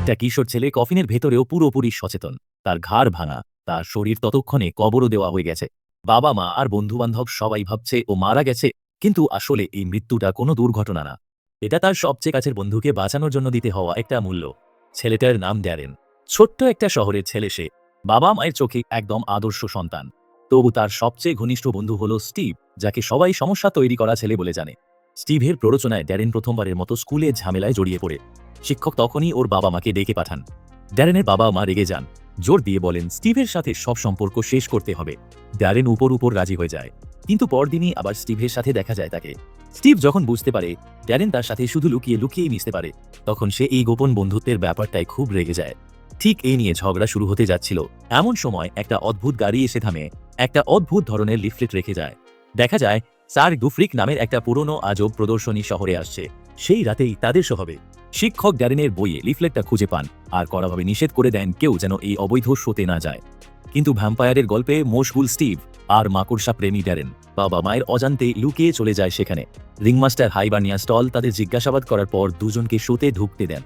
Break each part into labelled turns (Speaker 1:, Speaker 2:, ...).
Speaker 1: একটা কিশোর ছেলে কফিনের ভেতরেও পুরোপুরি সচেতন। তার ঘাড় ভাঙা, তার শরীর ততক্ষণে কবরও দেওয়া হয়ে গেছে। বাবা মা আর বন্ধুবান্ধব সবাই ভাবছে ও মারা গেছে, কিন্তু আসলে এই মৃত্যুটা কোনো দুর্ঘটনা না। এটা তার সবচেয়ে কাছের বন্ধুকে বাঁচানোর জন্য দিতে হওয়া একটা মূল্য। ছেলেটার নাম ড্যারেন। ছোট্ট একটা শহরের ছেলে সে। বাবা মায়ের চোখে একদম আদর্শ সন্তান। তবু তার সবচেয়ে ঘনিষ্ঠ বন্ধু হলো স্টিভ, যাকে সবাই সমস্যা তৈরি করা ছেলে বলে জানে। স্টিভের প্ররোচনায় ড্যারেন প্রথমবারের মতো স্কুলে ঝামেলায় জড়িয়ে পড়ে। শিক্ষক তখনই ওর বাবা মাকে ডেকে পাঠান। ড্যারেনের বাবা মা রেগে যান, জোর দিয়ে বলেন স্টিভের সাথে সব সম্পর্ক শেষ করতে হবে। ড্যারেন উপর রাজি হয়ে যায়, কিন্তু পরদিনই আবার স্টিভের সাথে দেখা যায় তাকে। স্টিভ যখন বুঝতে পারে ড্যারেন তার সাথে শুধু লুকিয়ে লুকিয়েই মিশতে পারে, তখন সে এই গোপন বন্ধুত্বের ব্যাপারটায় খুব রেগে যায়। ঠিক এই নিয়ে ঝগড়া শুরু হতে যাচ্ছিল, এমন সময় একটা অদ্ভুত গাড়ি এসে থামে। একটা অদ্ভুত ধরনের লিফলেট রেখে যায়। দেখা যায় স্যার গুফ্রিক নামের একটা পুরনো আজব প্রদর্শনী শহরে আসছে। সেই রাতেই তাদের স্বভাবে শিক্ষক ড্যারেনের বইয়ে লিফলেটটা খুঁজে পান আর কড়াভাবে নিষেধ করে দেন কেউ যেন এই অবৈধ শোতে না যায়। কিন্তু ভ্যাম্পায়ারের গল্পে মশগুল স্টিভ আর মাকড়সা প্রেমী ড্যারেন বাবা মায়ের অজান্তে লুকিয়ে চলে যায় সেখানে। রিংমাস্টার হাইবার্নিয়া স্টল তাদের জিজ্ঞাসাবাদ করার পর দুজনকে শোতে ঢুকতে দেন।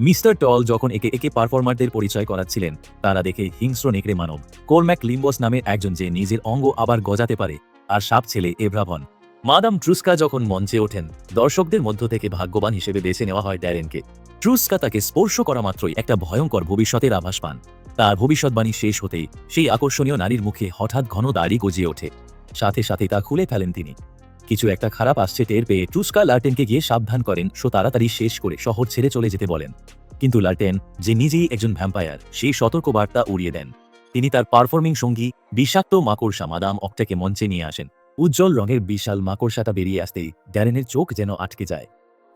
Speaker 1: মিস্টার টল যখন একে একে পারফর্মারদের পরিচয় করাচ্ছিলেন, তারা দেখে হিংস্র নেকড়ে মানব কোরম্যাক লিম্বস নামের একজন, যে নিজের অঙ্গ আবার গজাতে পারে, আর সাপ ছেলে এভ্রাভন। মাদাম ট্রুস্কা যখন মঞ্চে ওঠেন, দর্শকদের মধ্য থেকে ভাগ্যবান হিসেবে বেছে নেওয়া হয় ড্যারেনকে। ট্রুস্কা তাকে স্পর্শ করা মাত্রই একটা ভয়ঙ্কর ভবিষ্যতের আভাস পান। তার ভবিষ্যৎবাণী শেষ হতেই সেই আকর্ষণীয় নারীর মুখে হঠাৎ ঘন দাড়ি গজিয়ে ওঠে। সাথে সাথে তা খুলে ফেলেন তিনি। কিছু একটা খারাপ আসছে টের পেয়ে ট্রুস্কা লার্টেনকে গিয়ে সাবধান করেন, সো তাড়াতাড়ি শেষ করে শহর ছেড়ে চলে যেতে বলেন। কিন্তু লার্টেন, যে নিজেই একজন ভ্যাম্পায়ার, সেই সতর্কবার্তা উড়িয়ে দেন। তিনি তার পারফর্মিং সঙ্গী বিষাক্ত মাকড়সা মাদাম অক্টাকে মঞ্চে নিয়ে আসেন। উজ্জ্বল রঙের বিশাল মাকড়সাটা বেরিয়ে আসতেই ড্যারেনের চোখ যেন আটকে যায়।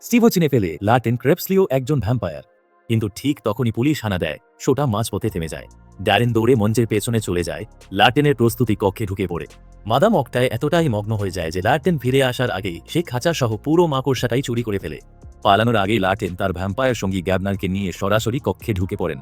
Speaker 1: স্টিভও চিনে ফেলে লার্টেন ক্রেপসলিও একজন ভ্যাম্পায়ার। কিন্তু ঠিক তখনই পুলিশ হানা দেয়, শোটা মাঝপথে থেমে যায়। ড্যারেন দৌড়ে মঞ্চের পেছনে চলে যায়। লার্টেনের প্রস্তুতি কক্ষে ঢুকে পড়ে। মাদাম অক্টায় এতটাই মগ্ন হয়ে যায় যে লার্টেন ফিরে আসার আগেই সে খাঁচা সহ পুরো মাকড়সাটাই চুরি করে ফেলে। পালানোর আগেই লার্টেন তার ভ্যাম্পায়ার সঙ্গী গ্যাবনারকে নিয়ে সরাসরি কক্ষে ঢুকে পড়েন।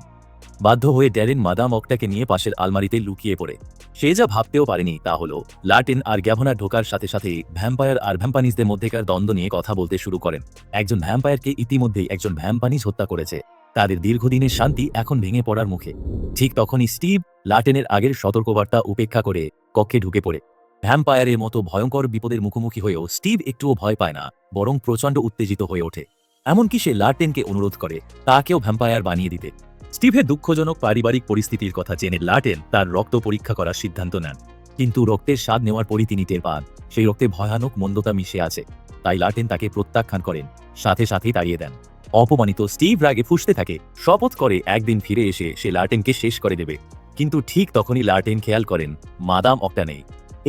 Speaker 1: বাধ্য হয়ে ড্যারেন মাদাম অক্টাকে নিয়ে পাশের আলমারিতে লুকিয়ে পড়ে। সে যা ভাবতেও পারেনি তা হলো, লার্টেন আর গ্যাভনার ঢোকার সাথে সাথেই ভ্যাম্পায়ার আর ভ্যাম্পানিজদের মধ্যেকার দ্বন্দ্ব নিয়ে কথা বলতে শুরু করেন। একজন ভ্যাম্পায়ারকে ইতিমধ্যেই একজন ভ্যাম্পানিজ হত্যা করেছে। তাদের দীর্ঘদিনের শান্তি এখন ভেঙে পড়ার মুখে। ঠিক তখনই স্টিভ লার্টেনের আগের সতর্কবার্তা উপেক্ষা করে কক্ষে ঢুকে পড়ে। ভ্যাম্পায়ারের মতো ভয়ঙ্কর বিপদের মুখোমুখি হয়েও স্টিভ একটুও ভয় পায় না, বরং প্রচণ্ড উত্তেজিত হয়ে ওঠে। এমনকি সে লার্টেনকে অনুরোধ করে তাকেও ভ্যাম্পায়ার বানিয়ে দিতে। স্টিভের দুঃখজনক পারিবারিক পরিস্থিতির কথা জেনে লার্টেন তার রক্ত পরীক্ষা করার সিদ্ধান্ত নেন। কিন্তু রক্তের স্বাদ নেওয়ার পরই তিনি টের পান সেই রক্তে ভয়ানক মন্দতা মিশে আছে। তাই লার্টেন তাকে প্রত্যাখ্যান করেন, সাথে সাথেই তাড়িয়ে দেন। অপমানিত স্টিভ রাগে ফুঁসতে থাকে, শপথ করে একদিন ফিরে এসে সে লার্টেনকে শেষ করে দেবে। কিন্তু ঠিক তখনই লার্টেন খেয়াল করেন মাদাম অক্টা নেই।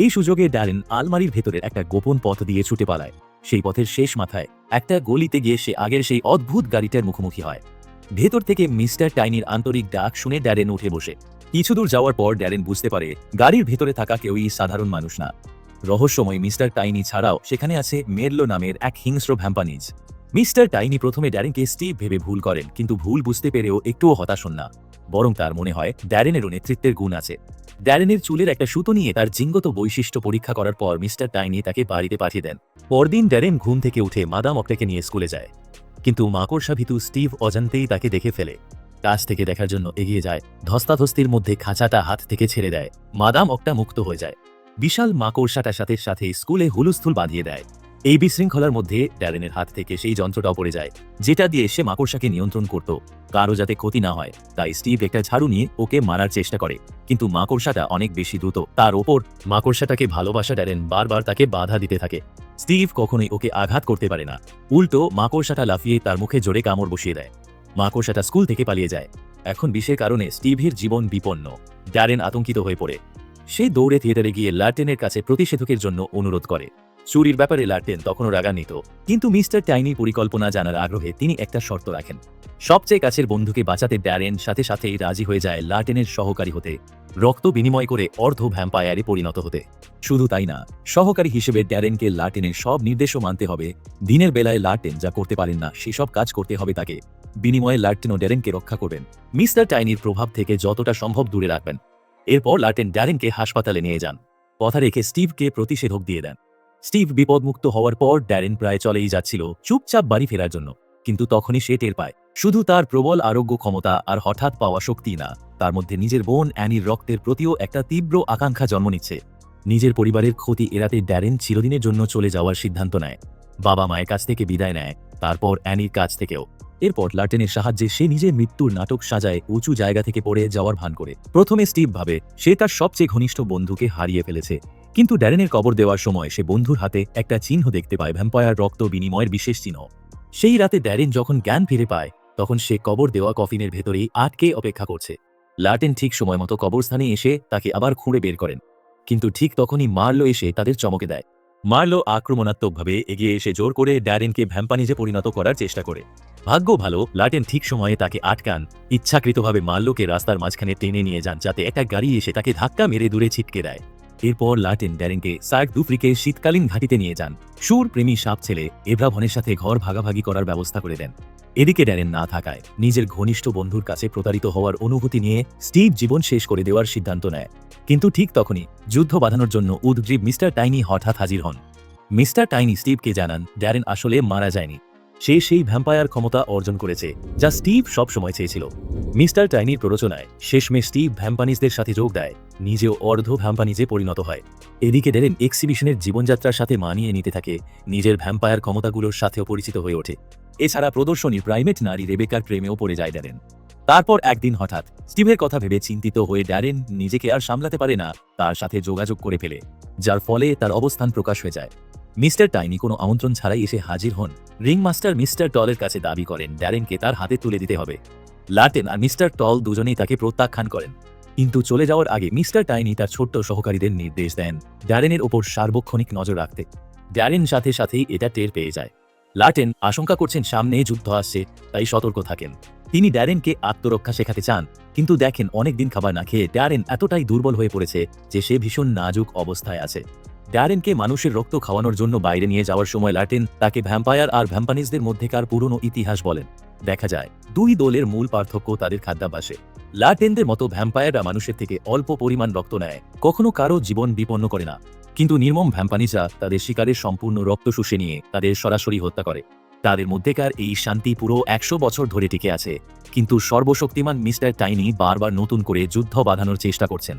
Speaker 1: এই সুযোগে ড্যারেন আলমারির ভেতরের একটা গোপন পথ দিয়ে ছুটে পালায়। সেই পথের শেষ মাথায় একটা গলিতে গিয়ে সে আগের সেই অদ্ভুত গাড়িটার মুখোমুখি হয়। ভেতর থেকে মিস্টার টাইনির আন্তরিক ডাক শুনে ড্যারেন উঠে বসে। কিছু দূর যাওয়ার পর ড্যারেন বুঝতে পারে গাড়ির ভেতরে থাকা কেউই সাধারণ মানুষ না। রহস্যময় মিস্টার টাইনি ছাড়াও সেখানে আছে মেরলো নামের এক হিংস্র ভ্যাম্পানিজ। মিস্টার টাইনি প্রথমে ড্যারেনকে স্টিভ ভেবে ভুল করেন, কিন্তু ভুল বুঝতে পেরেও একটুও হতাশ হন না। বরং তার মনে হয় ড্যারেনেরও নেতৃত্বের গুণ আছে। ড্যারেনের চুলের একটা সুতো নিয়ে তার জিঙ্গত বৈশিষ্ট্য পরীক্ষা করার পর মিস্টার টাইনি তাকে বাড়িতে পাঠিয়ে দেন। পরদিন ড্যারেন ঘুম থেকে উঠে মাদাম অক্টাকে নিয়ে স্কুলে যায়। কিন্তু মাকড়সা ভীতু স্টিভ অজান্তেই তাকে দেখে ফেলে। কাছ থেকে দেখার জন্য এগিয়ে যায়। ধস্তাধস্তির মধ্যে খাঁচাটা হাত থেকে ছেড়ে দেয়। মাদাম অক্টা মুক্ত হয়ে যায়। বিশাল মাকড়সাটার সাথে সাথে স্কুলে হুলস্থুল বাঁধিয়ে দেয়। এই বিশৃঙ্খলার মধ্যে ড্যারেনের হাত থেকে সেই যন্ত্রটাও পড়ে যায়, যেটা দিয়ে সে মাকড়সাকে নিয়ন্ত্রণ করত, কারো যাতে ক্ষতি না হয়। তাই স্টিভ একটা ঝাড়ু নিয়ে ওকে মারার চেষ্টা করে, কিন্তু মাকড়সাটা অনেক বেশি দ্রুত। তার ওপর মাকড়সাটাকে ভালোবাসা ড্যারেন বারবার তাকে বাধা দিতে থাকে। স্টিভ কখনোই ওকে আঘাত করতে পারে না। উল্টো মাকড়সাটা লাফিয়ে তার মুখে জোরে কামড় বসিয়ে দেয়। মাকড়সাটা স্কুল থেকে পালিয়ে যায়। এখন বিষের কারণে স্টিভের জীবন বিপন্ন। ড্যারেন আতঙ্কিত হয়ে পড়ে। সে দৌড়ে থিয়েটারে গিয়ে লার্টেনের কাছে প্রতিষেধকের জন্য অনুরোধ করে। চুরির ব্যাপারে লার্টেন তখনও রাগান্বিত, কিন্তু মিস্টার টাইনির পরিকল্পনা জানার আগ্রহে তিনি একটা শর্ত রাখেন। সবচেয়ে কাছের বন্ধুকে বাঁচাতে ড্যারেন সাথে সাথেই রাজি হয়ে যায় লার্টেনের সহকারী হতে, রক্ত বিনিময় করে অর্ধ ভ্যাম্পায়ারে পরিণত হতে। শুধু তাই না, সহকারী হিসেবে ড্যারেনকে লার্টেনের সব নির্দেশও মানতে হবে। দিনের বেলায় লার্টেন যা করতে পারেন না সেসব কাজ করতে হবে তাকে। বিনিময়ে লার্টেনও ড্যারেনকে রক্ষা করবেন, মিস্টার টাইনির প্রভাব থেকে যতটা সম্ভব দূরে রাখবেন। এরপর লার্টেন ড্যারেনকে হাসপাতালে নিয়ে যান। কথা রেখে স্টিভকে প্রতিষেধক দিয়ে দেন। স্টিভ বিপদমুক্ত হওয়ার পর ড্যারেন প্রায় চলেই যাচ্ছিল চুপচাপ বাড়ি ফেরার জন্য, কিন্তু তখনই সে টের পায় শুধু তার প্রবল আরোগ্য ক্ষমতা আর হঠাৎ পাওয়া শক্তি না, তার মধ্যে নিজের বোন অ্যানির রক্তের প্রতিও একটা তীব্র আকাঙ্ক্ষা জন্ম নিচ্ছে। নিজের পরিবারের ক্ষতি এড়াতে ড্যারেন চিরদিনের জন্য চলে যাওয়ার সিদ্ধান্ত নেয়। বাবা মায়ের কাছ থেকে বিদায় নেয়, তারপর অ্যানির কাছ থেকেও। এরপর লার্টেনের সাহায্যে সে নিজের মৃত্যুর নাটক সাজায় উঁচু জায়গা থেকে পড়ে যাওয়ার ভান করে। প্রথমে স্টিভ ভাবে সে তার সবচেয়ে ঘনিষ্ঠ বন্ধুকে হারিয়ে ফেলেছে, কিন্তু ড্যারেনের কবর দেওয়ার সময় সে বন্ধুর হাতে একটা চিহ্ন দেখতে পায়, ভ্যাম্পায়ার রক্ত বিনিময়ের বিশেষ চিহ্ন। সেই রাতে ড্যারেন যখন জ্ঞান ফিরে পায়, তখন সে কবর দেওয়া কফিনের ভেতরেই আটকে অপেক্ষা করছে। লার্টেন ঠিক সময় মতো কবরস্থানে এসে তাকে আবার খুঁড়ে বের করেন, কিন্তু ঠিক তখনই মার্লো এসে তাদের চমকে দেয়। মার্লো আক্রমণাত্মকভাবে এগিয়ে এসে জোর করে ড্যারেনকে ভ্যাম্পানিজে পরিণত করার চেষ্টা করে। ভাগ্য ভালো, লার্টেন ঠিক সময়ে তাকে আটকান, ইচ্ছাকৃতভাবে মার্লোকে রাস্তার মাঝখানে টেনে নিয়ে যান যাতে একটা গাড়ি এসে তাকে ধাক্কা মেরে দূরে ছিটকে দেয়। এরপর লার্টেন ড্যারেনকে সার্ক দুফ্রিকে শীতকালীন ঘাঁটিতে নিয়ে যান। সুর প্রেমী সাপ ছেলে এভ্রাভনের সাথে ঘর ভাগাভাগি করার ব্যবস্থা করে দেন। এদিকে ড্যারেন না থাকায় নিজের ঘনিষ্ঠ বন্ধুর কাছে প্রতারিত হওয়ার অনুভূতি নিয়ে স্টিভ জীবন শেষ করে দেওয়ার সিদ্ধান্ত নেয়। কিন্তু ঠিক তখনই যুদ্ধ বাঁধানোর জন্য উদ্গ্রীব মিস্টার টাইনি হঠাৎ হাজির হন। মিস্টার টাইনি স্টিভকে জানান ড্যারেন আসলে মারা যায়নি, সে সেই ভ্যাম্পায়ার ক্ষমতা অর্জন করেছে যা স্টিভ সবসময় চেয়েছিল। মিস্টার টাইনির প্ররোচনায় শেষমেশ স্টিভ ভ্যাম্পানিজদের সাথে যোগ দেয়, নিজেও অর্ধ ভ্যাম্পানিজে পরিণত হয়। এদিকে ড্যারেন এক্সিবিশনের জীবনযাত্রার সাথে মানিয়ে নিতে থাকে, নিজের ভ্যাম্পায়ার ক্ষমতাগুলোর সাথেও পরিচিত হয়ে ওঠে। এছাড়া প্রদর্শনীর প্রাইমেট নারী রেবেকার প্রেমেও পড়ে যায় ড্যারেন। তারপর একদিন হঠাৎ স্টিভের কথা ভেবে চিন্তিত হয়ে ড্যারেন নিজেকে আর সামলাতে পারে না, তার সাথে যোগাযোগ করে ফেলে, যার ফলে তার অবস্থান প্রকাশ হয়ে যায়। মিস্টার টাইনি কোনো আমন্ত্রণ ছাড়াই এসে হাজির হন। রিংমাস্টার মিস্টার টলের কাছে দাবি করেন ড্যারেনকে তার হাতে তুলে দিতে হবে। লার্টেন আর মিস্টার টল দুজনেই তাকে প্রত্যাখ্যান করেন, কিন্তু চলে যাওয়ার আগে মিস্টার টাইনি তার ছোট্ট সহকারীদের নির্দেশ দেন ড্যারেনের ওপর সার্বক্ষণিক নজর রাখতে। ড্যারেন সাথে সাথেই এটা টের পেয়ে যায়। লার্টেন আশঙ্কা করছেন সামনে যুদ্ধ আসছে, তাই সতর্ক থাকেন। তিনি ড্যারেনকে আত্মরক্ষা শেখাতে চান, কিন্তু দেখেন অনেকদিন খাবার না খেয়ে ড্যারেন এতটাই দুর্বল হয়ে পড়েছে যে সে ভীষণ নাজুক অবস্থায় আছে। ড্যারেনকে মানুষের রক্ত খাওয়ানোর জন্য বাইরে নিয়ে যাওয়ার সময় লার্টেন তাকে ভ্যাম্পায়ার আর ভ্যাম্পানিজদের মধ্যেকার পুরনো ইতিহাস বলেন। দেখা যায় দুই দলের মূল পার্থক্য তাদের খাদ্যাভ্যাসে। লার্টেনদের মতো ভ্যাম্পায়াররা মানুষের থেকে অল্প পরিমাণ রক্ত নেয়, কখনো কারো জীবন বিপন্ন করে না, কিন্তু নির্মম ভ্যাম্পানিজরা তাদের শিকারের সম্পূর্ণ রক্ত শুষে নিয়ে তাদের সরাসরি হত্যা করে। তাদের মধ্যেকার এই শান্তি পুরো 100 বছর ধরে টিকে আছে, কিন্তু সর্বশক্তিমান মিস্টার টাইনি বারবার নতুন করে যুদ্ধ বাঁধানোর চেষ্টা করছেন।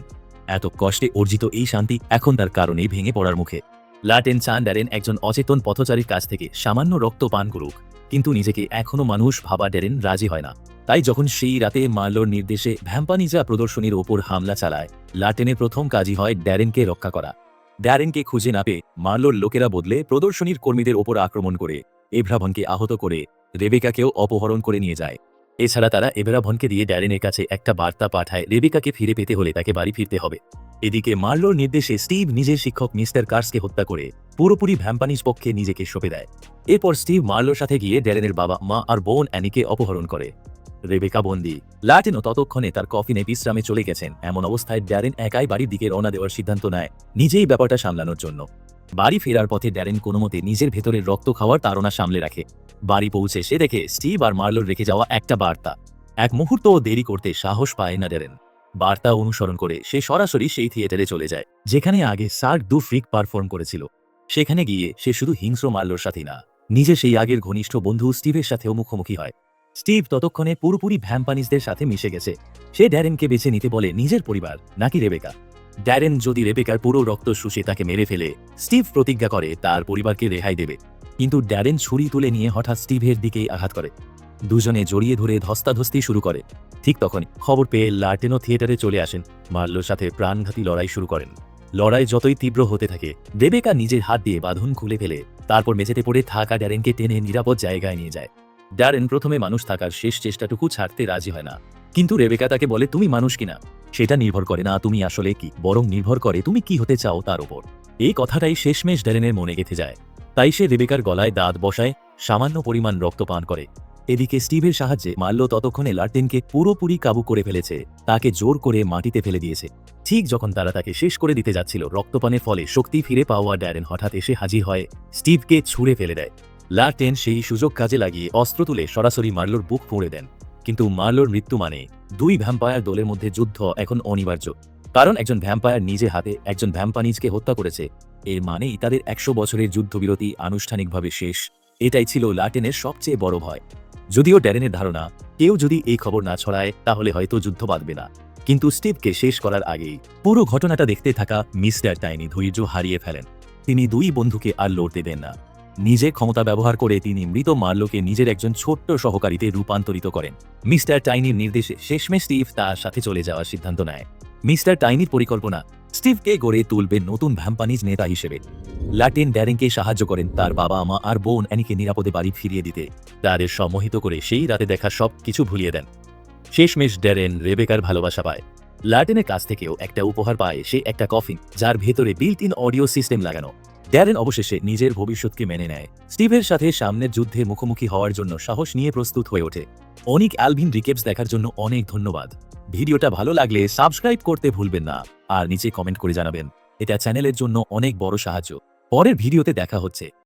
Speaker 1: এত কষ্টে অর্জিত এই শান্তি এখন তার কারণে ভেঙে পড়ার মুখে। লার্টেন চান ড্যারেন একজন অচেতন পথচারীর কাছ থেকে সামান্য রক্ত পান করুক, কিন্তু নিজেকে এখনো মানুষ ভাবা ড্যারেন রাজি হয় না। তাই যখন সেই রাতে মার্লোর নির্দেশে ভ্যাম্পানিজরা প্রদর্শনীর ওপর হামলা চালায়, লার্টেনের প্রথম কাজই হয় ড্যারেনকে রক্ষা করা। ড্যারেনকে খুঁজে না পেয়ে মার্লোর লোকেরা বদলে প্রদর্শনীর কর্মীদের ওপর আক্রমণ করে এভ্রাভনকে আহত করে রেবেকাকেও অপহরণ করে নিয়ে যায়। এছাড়া তারা এভ্রাভনকে দিয়ে ড্যারেনের কাছে একটা বার্তা পাঠায়, রেবেকাকে ফিরে পেতে হলে তাকে বাড়ি ফিরতে হবে। এদিকে মার্লোর নির্দেশে স্টিভ নিজের শিক্ষক মিস্টার কার্সকে হত্যা করে পুরোপুরি ভ্যাম্পানিজ পক্ষে নিজেকে সঁপে দেয়। এরপর স্টিভ মার্লোর সাথে গিয়ে ড্যারেনের বাবা মা আর বোন অ্যানিকে অপহরণ করে। রেবেকা বন্দী। লার্টেনও ততক্ষণে তার কফিনে বিশ্রামে চলে গেছেন। এমন অবস্থায় ড্যারেন একাই বাড়ির দিকে রওনা দেওয়ার সিদ্ধান্ত নেয়, নিজেই ব্যাপারটা সামলানোর জন্য। বাড়ি ফেরার পথে ড্যারেন কোনোমতে নিজের ভেতরের রক্ত খাওয়ার তাড়না সামলে রাখে। বাড়ি পৌঁছে সে দেখে স্টিভ আর মার্লোর রেখে যাওয়া একটা বার্তা। এক মুহূর্তও দেরি করতে সাহস পায় না ড্যারেন। বার্তা অনুসরণ করে সে সরাসরি সেই থিয়েটারে চলে যায় যেখানে আগে সার্ক দু ফ্রিক পারফর্ম করেছিল। সেখানে গিয়ে সে শুধু হিংস্র মার্লোর সাথেই না, নিজে সেই আগের ঘনিষ্ঠ বন্ধু স্টিভের সাথেও মুখোমুখি হয়। স্টিভ ততক্ষণে পুরোপুরি ভ্যাম্পানিজদের সাথে মিশে গেছে। সে ড্যারেনকে বেছে নিতে বলে নিজের পরিবার নাকি রেবেকা। ড্যারেন যদি রেবেকার পুরো রক্ত শুষে তাকে মেরে ফেলে, স্টিভ প্রতিজ্ঞা করে তার পরিবারকে রেহাই দেবে। কিন্তু ড্যারেন ছুরি তুলে নিয়ে হঠাৎ স্টিভের দিকেই আঘাত করে। দুজনে জড়িয়ে ধরে ধস্তাধস্তি শুরু করে। ঠিক তখনই খবর পেয়ে লার্টেনও থিয়েটারে চলে আসেন। মার্লোর সাথে প্রাণঘাতী লড়াই শুরু করেন। লড়াই যতই তীব্র হতে থাকে, রেবেকা নিজের হাত দিয়ে বাঁধন খুলে ফেলে তারপর মেঝেতে পড়ে থাকা ড্যারেনকে টেনে নিরাপদ জায়গায় নিয়ে যায়। ড্যারেন প্রথমে মানুষ থাকার শেষ চেষ্টাটুকু ছাড়তে রাজি হয় না, কিন্তু রেবেকা তাকে বলে তুমি মানুষ কিনা সেটা নির্ভর করে না তুমি আসলে কি, বরং নির্ভর করে তুমি কি হতে চাও তার উপর। এই কথাটাই শেষমেশ ড্যারেনের মনে গেঁথে যায়। তাই সে রেবেকার গলায় দাঁত বসায়, সামান্য পরিমাণ রক্ত পান করে। এদিকে স্টিভের সাহায্যে মার্লো ততক্ষণে লার্টেনকে পুরোপুরি কাবু করে ফেলেছে, তাকে জোর করে মাটিতে ফেলে দিয়েছে। ঠিক যখন তারা তাকে শেষ করে দিতে যাচ্ছিল, রক্তপানের ফলে শক্তি ফিরে পাওয়া ড্যারেন হঠাৎ এসে হাজির হয়, স্টিভকে ছুঁড়ে ফেলে দেয়। লার্টেন সেই সুযোগ কাজে লাগিয়ে অস্ত্র তুলে সরাসরি মার্লোর বুক পুড়ে দেন। কিন্তু মার্লোর মৃত্যু মানে দুই ভ্যাম্পায়ার দলের মধ্যে যুদ্ধ এখন অনিবার্য, কারণ একজন ভ্যাম্পায়ার নিজে হাতে একজন ভ্যাম্পানিজকে হত্যা করেছে। এর মানেই তাদের 100 বছরের যুদ্ধবিরতি আনুষ্ঠানিকভাবে শেষ। এটাই ছিল লার্টেনের সবচেয়ে বড় ভয়। যদিও ড্যারেনের ধারণা কেউ যদি এই খবর না ছড়ায় তাহলে হয়তো যুদ্ধ বাঁধবে না, কিন্তু স্টিভকে শেষ করার আগেই পুরো ঘটনাটা দেখতে থাকা মিস্টার টাইনি ধৈর্য হারিয়ে ফেলেন। তিনি দুই বন্ধুকে আর লড়তে দেন না। নিজে ক্ষমতা ব্যবহার করে তিনি মৃত মার্লোকে নিজের একজন ছোট্ট সহকারীতে রূপান্তরিত করেন। মিস্টার টাইনির নির্দেশে শেষমেশ স্টিভ তার সাথে চলে যাওয়ার সিদ্ধান্ত নেয়। মিস্টার টাইনির পরিকল্পনা স্টিভকে গড়ে তুলবে নতুন ভ্যাম্পানিজ নেতা হিসেবে। লাটিন ড্যারেনকে সাহায্য করেন তার বাবা মা আর বোন অ্যানিকে নিরাপদে বাড়ি ফিরিয়ে দিতে। তাদের সম্মোহিত করে সেই রাতে দেখা সব কিছু ভুলিয়ে দেন। শেষমেশ ড্যারেন রেবেকার ভালোবাসা পায়। লার্টেনের কাছ থেকেও একটা উপহার পায়, সে একটা কফিন যার ভেতরে বিল্ট ইন অডিও সিস্টেম লাগানো। ড্যারেন অবশেষে নিজের ভবিষ্যৎকে মেনে নেয়। স্টিভের সাথে সামনের যুদ্ধে মুখোমুখি হওয়ার জন্য সাহস নিয়ে প্রস্তুত হয়ে ওঠে। অনিক অ্যালভিন রিকেপস দেখার জন্য অনেক ধন্যবাদ। ভিডিওটা ভালো লাগলে সাবস্ক্রাইব করতে ভুলবেন না আর নিচে কমেন্ট করে জানাবেন, এটা চ্যানেলের জন্য অনেক বড় সাহায্য। পরের ভিডিওতে দেখা হচ্ছে।